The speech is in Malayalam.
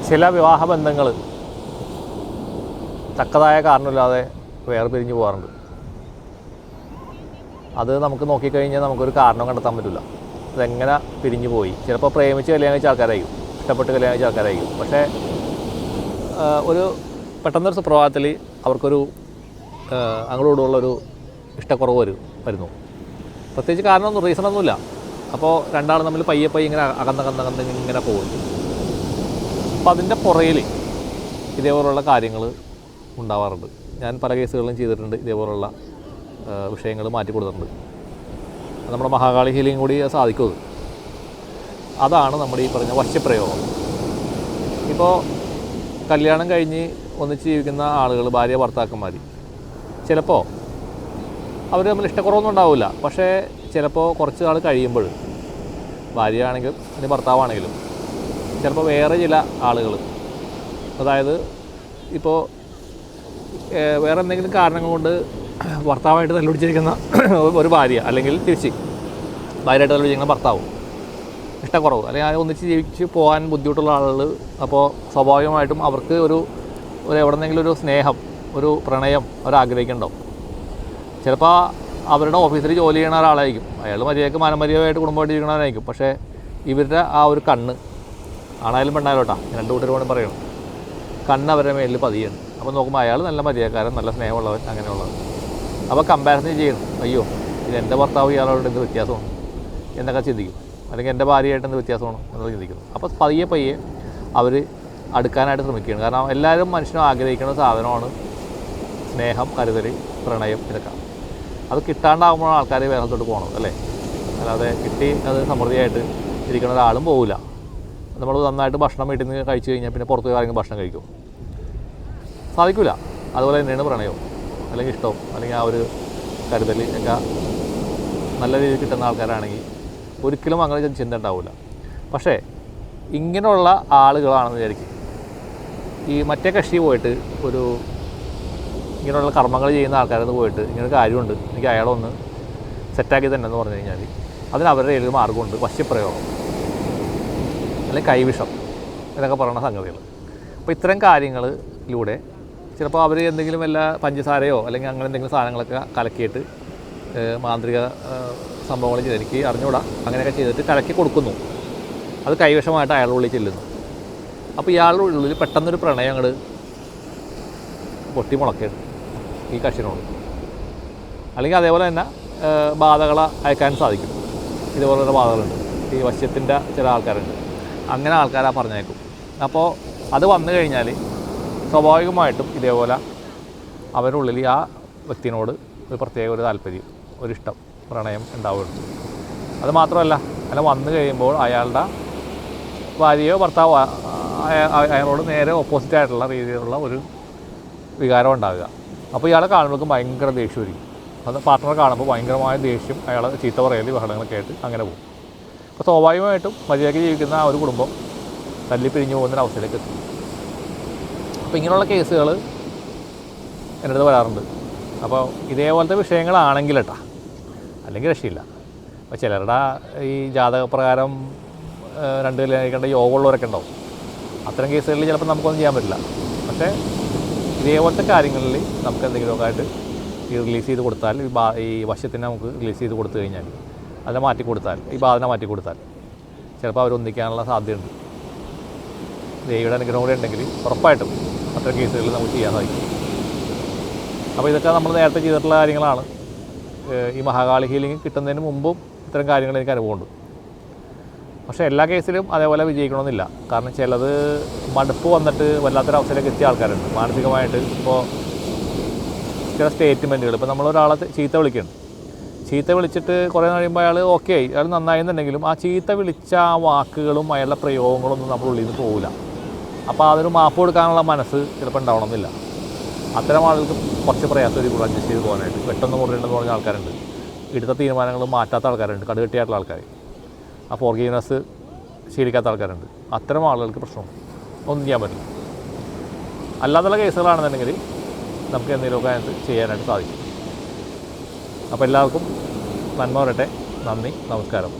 ചില വിവാഹ ബന്ധങ്ങൾ തക്കതായ കാരണമില്ലാതെ വേർപിരിഞ്ഞു പോകാറുണ്ട്. അത് നമുക്ക് നോക്കിക്കഴിഞ്ഞാൽ നമുക്കൊരു കാരണം കണ്ടെത്താൻ പറ്റില്ല. അതെങ്ങനെ പിരിഞ്ഞു പോയി. ചിലപ്പോൾ പ്രേമിച്ച് കല്യാണം കഴിച്ച ആൾക്കാരായിരിക്കും, ഇഷ്ടപ്പെട്ട് കല്യാണം കഴിച്ച ആൾക്കാരായിരിക്കും. പക്ഷേ ഒരു പെട്ടെന്നൊരു സുപ്രഭാതത്തിൽ അവർക്കൊരു അങ്ങോട്ടുള്ളൊരു ഇഷ്ടക്കുറവ് വരുന്നു. പ്രത്യേകിച്ച് കാരണമൊന്നും റീസണൊന്നുമില്ല. അപ്പോൾ രണ്ടാളും തമ്മിൽ പയ്യെ ഇങ്ങനെ അകന്നകന്ന് ഇങ്ങനെ പോകും. അപ്പോൾ അതിൻ്റെ പുറയിൽ ഇതേപോലുള്ള കാര്യങ്ങൾ ഉണ്ടാവാറുണ്ട്. ഞാൻ പല കേസുകളിലും ചെയ്തിട്ടുണ്ട്. ഇതേപോലുള്ള വിഷയങ്ങൾ മാറ്റി കൊടുത്തിട്ടുണ്ട്. നമ്മുടെ മഹാകാളി ഹീലിംഗ് കൂടി സാധിക്കുന്നത് അതാണ് നമ്മുടെ ഈ പറഞ്ഞ വശ്യപ്രയോഗം. ഇപ്പോൾ കല്യാണം കഴിഞ്ഞ് ഒന്നിച്ച് ജീവിക്കുന്ന ആളുകൾ, ഭാര്യ ഭർത്താക്കന്മാർ, ചിലപ്പോൾ അവർ തമ്മിൽ ഇഷ്ടക്കുറവൊന്നും ഉണ്ടാവില്ല. പക്ഷേ ചിലപ്പോൾ കുറച്ച് നാൾ കഴിയുമ്പോൾ ഭാര്യ ആണെങ്കിലും ഇനി ഭർത്താവാണെങ്കിലും ചിലപ്പോൾ വേറെ ചില ആളുകൾ, അതായത് ഇപ്പോൾ വേറെ എന്തെങ്കിലും കാരണങ്ങൾ കൊണ്ട് ഭർത്താവായിട്ട് തല്ലുപിടിച്ചിരിക്കുന്ന ഒരു ഭാര്യ, അല്ലെങ്കിൽ തിരിച്ച് ഭാര്യയായിട്ട് തല്ലുപിടിച്ചിരിക്കുന്ന ഭർത്താവും ഇഷ്ടക്കുറവ്, അല്ലെങ്കിൽ ഒന്നിച്ച് ജീവിച്ച് പോകാൻ ബുദ്ധിമുട്ടുള്ള ആളുകൾ, അപ്പോൾ സ്വാഭാവികമായിട്ടും അവർക്ക് ഒരു എവിടെ നിന്നെങ്കിലും ഒരു സ്നേഹം, ഒരു പ്രണയം അവരാഗ്രഹിക്കുന്നുണ്ടാവും. ചിലപ്പോൾ അവരുടെ ഓഫീസിൽ ജോലി ചെയ്യുന്ന ഒരാളായിരിക്കും, അയാൾ മര്യാദയ്ക്ക് മനമര്യാദയായിട്ട് കുടുംബമായിട്ട് ജീവിക്കണവരായിരിക്കും. പക്ഷേ ഇവരുടെ ആ ഒരു കണ്ണ്, ആണായാലും പെണ്ണായാലോട്ടാ, രണ്ട് കൂട്ടരോടും പറയണം, കണ്ണ് അവരുടെ മേലിൽ പതിയാണ്. അപ്പോൾ നോക്കുമ്പോൾ അയാൾ നല്ല മര്യാദക്കാരൻ, നല്ല സ്നേഹമുള്ളവൻ, അങ്ങനെയുള്ളത്. അപ്പോൾ കമ്പാരിസൺ ചെയ്യണം, അയ്യോ ഇത് എൻ്റെ ഭർത്താവ് ഇയാളോട് എന്ത് വ്യത്യാസമാണ് എന്നൊക്കെ ചിന്തിക്കും, അല്ലെങ്കിൽ എൻ്റെ ഭാര്യയായിട്ട് എന്ത് വ്യത്യാസമാണ് എന്നത് ചിന്തിക്കുന്നു. അപ്പോൾ പയ്യെ അവർ അടുക്കാനായിട്ട് ശ്രമിക്കുകയാണ്. കാരണം എല്ലാവരും മനുഷ്യനും ആഗ്രഹിക്കുന്ന സാധനമാണ് സ്നേഹം, കരുതൽ, പ്രണയം, ഇതൊക്കെ. അത് കിട്ടാണ്ടാകുമ്പോഴാണ് ആൾക്കാർ വേഗത്തോട്ട് പോകണം, അല്ലേ? അല്ലാതെ കിട്ടി അത് സമൃദ്ധിയായിട്ട് ഇരിക്കുന്ന ഒരാളും പോകില്ല. നമ്മൾ നന്നായിട്ട് ഭക്ഷണം വീട്ടിൽ നിന്ന് കഴിച്ചു കഴിഞ്ഞാൽ പിന്നെ പുറത്ത് പോയി ആരെങ്കിലും ഭക്ഷണം കഴിക്കും, സാധിക്കില്ല. അതുപോലെ തന്നെയാണ് പ്രണയവും, അല്ലെങ്കിൽ ഇഷ്ടവും, അല്ലെങ്കിൽ ആ ഒരു കരുതൽ ഒക്കെ നല്ല രീതിയിൽ കിട്ടുന്ന ആൾക്കാരാണെങ്കിൽ ഒരിക്കലും അങ്ങനെ ചിന്ത ഉണ്ടാവില്ല. പക്ഷേ ഇങ്ങനെയുള്ള ആളുകളാണെന്ന് വിചാരിക്കും, ഈ മറ്റേ കക്ഷി പോയിട്ട് ഒരു ഇങ്ങനെയുള്ള കർമ്മങ്ങൾ ചെയ്യുന്ന ആൾക്കാരെന്ന് പോയിട്ട് ഇങ്ങനെ കാര്യമുണ്ട്, എനിക്ക് അയാളൊന്ന് സെറ്റാക്കി തന്നെ എന്ന് പറഞ്ഞു കഴിഞ്ഞാൽ അതിന് അവരുടെ ഏതൊരു മാർഗ്ഗമുണ്ട്. വശ്യപ്രയോഗം, അല്ലെങ്കിൽ കൈവിഷം എന്നൊക്കെ പറയുന്ന സംഗതികൾ. അപ്പോൾ ഇത്തരം കാര്യങ്ങളിലൂടെ ചിലപ്പോൾ അവർ എന്തെങ്കിലും വല്ല പഞ്ചസാരയോ അല്ലെങ്കിൽ അങ്ങനെ എന്തെങ്കിലും സാധനങ്ങളൊക്കെ കലക്കിയിട്ട് മാന്ത്രിക സംഭവങ്ങൾ ചെയ്ത്, എനിക്ക് അറിഞ്ഞുകൂടാ, അങ്ങനെയൊക്കെ ചെയ്തിട്ട് കലക്കി കൊടുക്കുന്നു. അത് കൈവശമായിട്ട് അയാളുടെ ഉള്ളിൽ ചെല്ലുന്നു. അപ്പോൾ ഇയാളുടെ ഉള്ളിൽ പെട്ടെന്നൊരു പ്രണയം അങ്ങോട്ട് പൊട്ടി മുളക്കുകയാണ് ഈ കക്ഷിനോട്. അല്ലെങ്കിൽ അതേപോലെ തന്നെ ബാധകളെ അയക്കാൻ സാധിക്കും. ഇതുപോലുള്ള ബാധകളുണ്ട്, ഈ വശ്യത്തിൻ്റെ ചില ആൾക്കാരുണ്ട്, അങ്ങനെ ആൾക്കാരെ പറഞ്ഞേക്കും. അപ്പോൾ അത് വന്നു കഴിഞ്ഞാൽ സ്വാഭാവികമായിട്ടും ഇതേപോലെ അവരുടെ ഉള്ളിൽ ആ വ്യക്തിനോട് ഒരു പ്രത്യേക ഒരു താല്പര്യം, ഒരിഷ്ടം, പ്രണയം ഉണ്ടാവുന്നുണ്ട്. അത് മാത്രമല്ല, അങ്ങനെ വന്നു കഴിയുമ്പോൾ അയാളുടെ ഭാര്യയോ ഭർത്താവോ അയാളോട് നേരെ ഓപ്പോസിറ്റായിട്ടുള്ള രീതിയിലുള്ള ഒരു വികാരം ഉണ്ടാവുക. അപ്പോൾ ഇയാളെ കാണുമ്പോഴേക്കും ഭയങ്കര ദേഷ്യമായിരിക്കും. അത് പാർട്ട്ണറെ കാണുമ്പോൾ ഭയങ്കരമായ ദേഷ്യം, അയാളെ ചീത്ത പറയൽ, ബഹളങ്ങളൊക്കെ ആയിട്ട് അങ്ങനെ പോകും. അപ്പോൾ സ്വാഭാവികമായിട്ടും മര്യാദയ്ക്ക് ജീവിക്കുന്ന ആ ഒരു കുടുംബം തല്ലിപ്പിരിഞ്ഞു പോകുന്നൊരവസ്ഥയിലേക്ക് എത്തും. അപ്പോൾ ഇങ്ങനെയുള്ള കേസുകൾ എൻ്റെ അടുത്ത് വരാറുണ്ട്. അപ്പോൾ ഇതേപോലത്തെ വിഷയങ്ങളാണെങ്കിൽ കേട്ടാ, അല്ലെങ്കിൽ രക്ഷയില്ല. അപ്പോൾ ചിലരുടെ ഈ ജാതകപ്രകാരം രണ്ട് കല്യാണം കഴിക്കേണ്ട യോഗമുള്ളവരൊക്കെ ഉണ്ടാവും. അത്തരം കേസുകളിൽ ചിലപ്പോൾ നമുക്കൊന്നും ചെയ്യാൻ പറ്റില്ല. പക്ഷേ ഇതേപോലത്തെ കാര്യങ്ങളിൽ നമുക്ക് എന്തെങ്കിലുമൊക്കെ ആയിട്ട് ഈ റിലീസ് ചെയ്ത് കൊടുത്താൽ, ഈ വശ്യത്തിനെ നമുക്ക് റിലീസ് ചെയ്ത് കൊടുത്തു കഴിഞ്ഞാൽ, അതിനെ മാറ്റിക്കൊടുത്താൽ, ഈ ബാധന മാറ്റിക്കൊടുത്താൽ ചിലപ്പോൾ അവരൊന്നിക്കാനുള്ള സാധ്യതയുണ്ട്. ദേവിയുടെ അനുഗ്രഹം കൂടെ ഉണ്ടെങ്കിൽ ഉറപ്പായിട്ടും അത്തരം കേസുകളിൽ നമുക്ക് ചെയ്യാൻ സാധിക്കും. അപ്പോൾ ഇതൊക്കെ നമ്മൾ നേരത്തെ ചെയ്തിട്ടുള്ള കാര്യങ്ങളാണ്. ഈ മഹാകാളി ഹീലിംഗ് കിട്ടുന്നതിന് മുമ്പും ഇത്തരം കാര്യങ്ങൾ എനിക്ക് അനുഭവമുണ്ട്. പക്ഷേ എല്ലാ കേസിലും അതേപോലെ വിജയിക്കണമെന്നില്ല. കാരണം ചിലത് മടുപ്പ് വന്നിട്ട് വല്ലാത്തൊരവസ്ഥയിലേക്ക് എത്തിയ ആൾക്കാരുണ്ട് മാനസികമായിട്ട്. ഇപ്പോൾ ചില സ്റ്റേറ്റ്മെൻറ്റുകൾ, ഇപ്പോൾ നമ്മളൊരാളെ ചീത്ത വിളിക്കുകയാണ്, ചീത്ത വിളിച്ചിട്ട് കുറേ കഴിയുമ്പോൾ അയാൾ ഓക്കെ ആയി, അയാൾ നന്നായെന്നുണ്ടെങ്കിലും ആ ചീത്ത വിളിച്ച ആ വാക്കുകളും അയാളുടെ പ്രയോഗങ്ങളൊന്നും നമ്മുടെ ഉള്ളിൽ നിന്ന് പോകില്ല. അപ്പോൾ അതൊരു മാപ്പ് കൊടുക്കാനുള്ള മനസ്സ് ചിലപ്പോൾ ഉണ്ടാവണമെന്നില്ല. അത്തരം ആളുകൾക്ക് കുറച്ച് പ്രയാസമായിരിക്കും അഡ്ജസ്റ്റ് ചെയ്ത് പോകാനായിട്ട്. പെട്ടെന്ന് മുറിയുണ്ടെന്ന് പറഞ്ഞ ആൾക്കാരുണ്ട്, എടുത്ത തീരുമാനങ്ങൾ മാറ്റാത്ത ആൾക്കാരുണ്ട്, കടുകെട്ടിയായിട്ടുള്ള ആൾക്കാർ, ആ ഫോർഗീവ്നെസ് ശീലിക്കാത്ത ആൾക്കാരുണ്ട്. അത്തരം ആളുകൾക്ക് പ്രശ്നം ഒന്നും ചെയ്യാൻ പറ്റില്ല. അല്ലാതുള്ള കേസുകളാണെന്നുണ്ടെങ്കിൽ നമുക്ക് എന്തെങ്കിലുമൊക്കെ അതിനകത്ത് ചെയ്യാനായിട്ട് സാധിക്കും. അപ്പോൾ എല്ലാവർക്കും നന്മ വരട്ടെ. നന്ദി, നമസ്കാരം.